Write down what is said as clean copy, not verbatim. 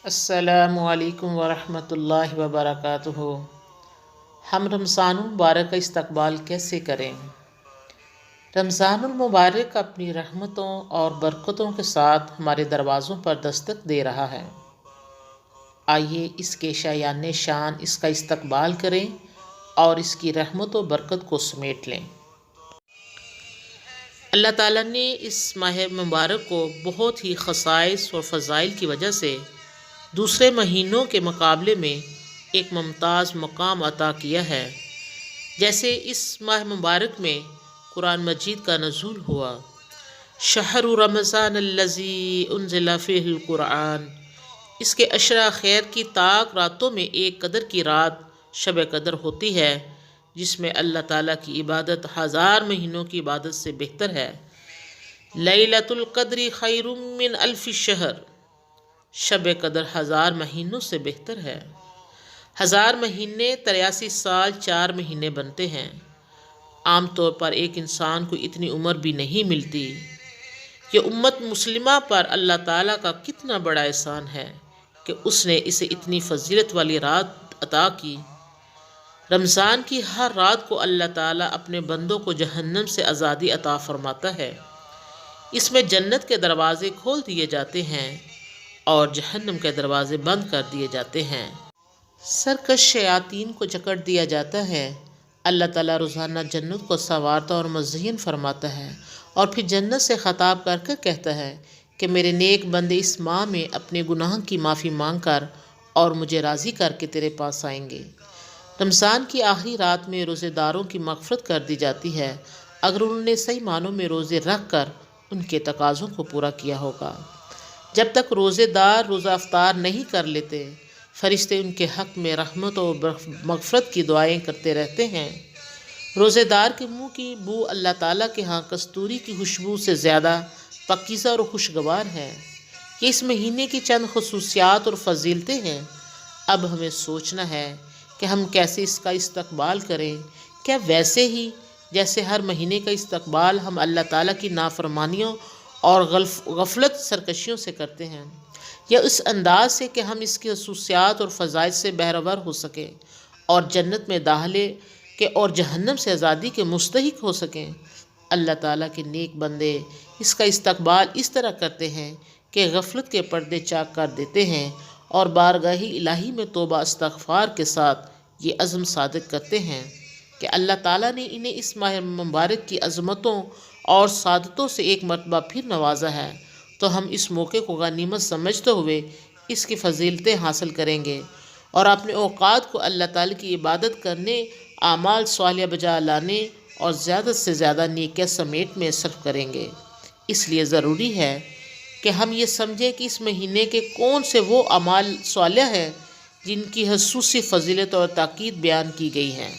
السلام علیکم ورحمۃ اللہ وبرکاتہ۔ ہم رمضان المبارک کا استقبال کیسے کریں؟ رمضان المبارک اپنی رحمتوں اور برکتوں کے ساتھ ہمارے دروازوں پر دستک دے رہا ہے۔ آئیے اس کے شایان شان اس کا استقبال کریں اور اس کی رحمت و برکت کو سمیٹ لیں۔ اللہ تعالیٰ نے اس ماہ مبارک کو بہت ہی خصائص اور فضائل کی وجہ سے دوسرے مہینوں کے مقابلے میں ایک ممتاز مقام عطا کیا ہے۔ جیسے اس ماہ مبارک میں قرآن مجید کا نزول ہوا، شہر رمضان الذی انزل فیہ القرآن۔ اس کے عشرہ خیر کی طاق راتوں میں ایک قدر کی رات شب قدر ہوتی ہے، جس میں اللہ تعالیٰ کی عبادت 1000 مہینوں کی عبادت سے بہتر ہے۔ لیلۃ القدر خیر من الف شہر۔ شب قدر 1000 مہینوں سے بہتر ہے۔ 1000 مہینے 83 سال 4 مہینے بنتے ہیں۔ عام طور پر ایک انسان کو اتنی عمر بھی نہیں ملتی۔ یہ امت مسلمہ پر اللہ تعالیٰ کا کتنا بڑا احسان ہے کہ اس نے اسے اتنی فضیلت والی رات عطا کی۔ رمضان کی ہر رات کو اللہ تعالیٰ اپنے بندوں کو جہنم سے آزادی عطا فرماتا ہے۔ اس میں جنت کے دروازے کھول دیے جاتے ہیں اور جہنم کے دروازے بند کر دیے جاتے ہیں۔ سرکش شیاطین کو جکڑ دیا جاتا ہے۔ اللہ تعالیٰ روزانہ جنت کو سنوارتا اور مزین فرماتا ہے، اور پھر جنت سے خطاب کر کے کہتا ہے کہ میرے نیک بندے اس ماہ میں اپنے گناہ کی معافی مانگ کر اور مجھے راضی کر کے تیرے پاس آئیں گے۔ رمضان کی آخری رات میں روزے داروں کی مغفرت کر دی جاتی ہے اگر انہوں نے صحیح معنوں میں روزے رکھ کر ان کے تقاضوں کو پورا کیا ہوگا۔ جب تک روزے دار روزہ افطار نہیں کر لیتے، فرشتے ان کے حق میں رحمت و مغفرت کی دعائیں کرتے رہتے ہیں۔ روزے دار کے منہ کی بو اللہ تعالیٰ کے ہاں کستوری کی خوشبو سے زیادہ پاکیزہ اور خوشگوار ہے۔ یہ اس مہینے کی چند خصوصیات اور فضیلتیں ہیں۔ اب ہمیں سوچنا ہے کہ ہم کیسے اس کا استقبال کریں۔ کیا ویسے ہی جیسے ہر مہینے کا استقبال ہم اللہ تعالیٰ کی نافرمانیوں اور غفلت سرکشیوں سے کرتے ہیں، یا اس انداز سے کہ ہم اس کی خصوصیات اور فضائل سے بہرور ہو سکیں اور جنت میں داخلے کے اور جہنم سے آزادی کے مستحق ہو سکیں؟ اللہ تعالیٰ کے نیک بندے اس کا استقبال اس طرح کرتے ہیں کہ غفلت کے پردے چاک کر دیتے ہیں اور بارگاہ الہی میں توبہ استغفار کے ساتھ یہ عزم صادق کرتے ہیں کہ اللہ تعالیٰ نے انہیں اس ماہ مبارک کی عظمتوں اور سعادتوں سے ایک مرتبہ پھر نوازا ہے، تو ہم اس موقع کو غنیمت سمجھتے ہوئے اس کی فضیلتیں حاصل کریں گے اور اپنے اوقات کو اللہ تعالیٰ کی عبادت کرنے، اعمال صالحہ بجا لانے اور زیادہ سے زیادہ نیکیاں سمیٹ میں صرف کریں گے۔ اس لیے ضروری ہے کہ ہم یہ سمجھیں کہ اس مہینے کے کون سے وہ اعمال صالحہ ہیں جن کی خصوصی فضیلت اور تاکید بیان کی گئی ہیں۔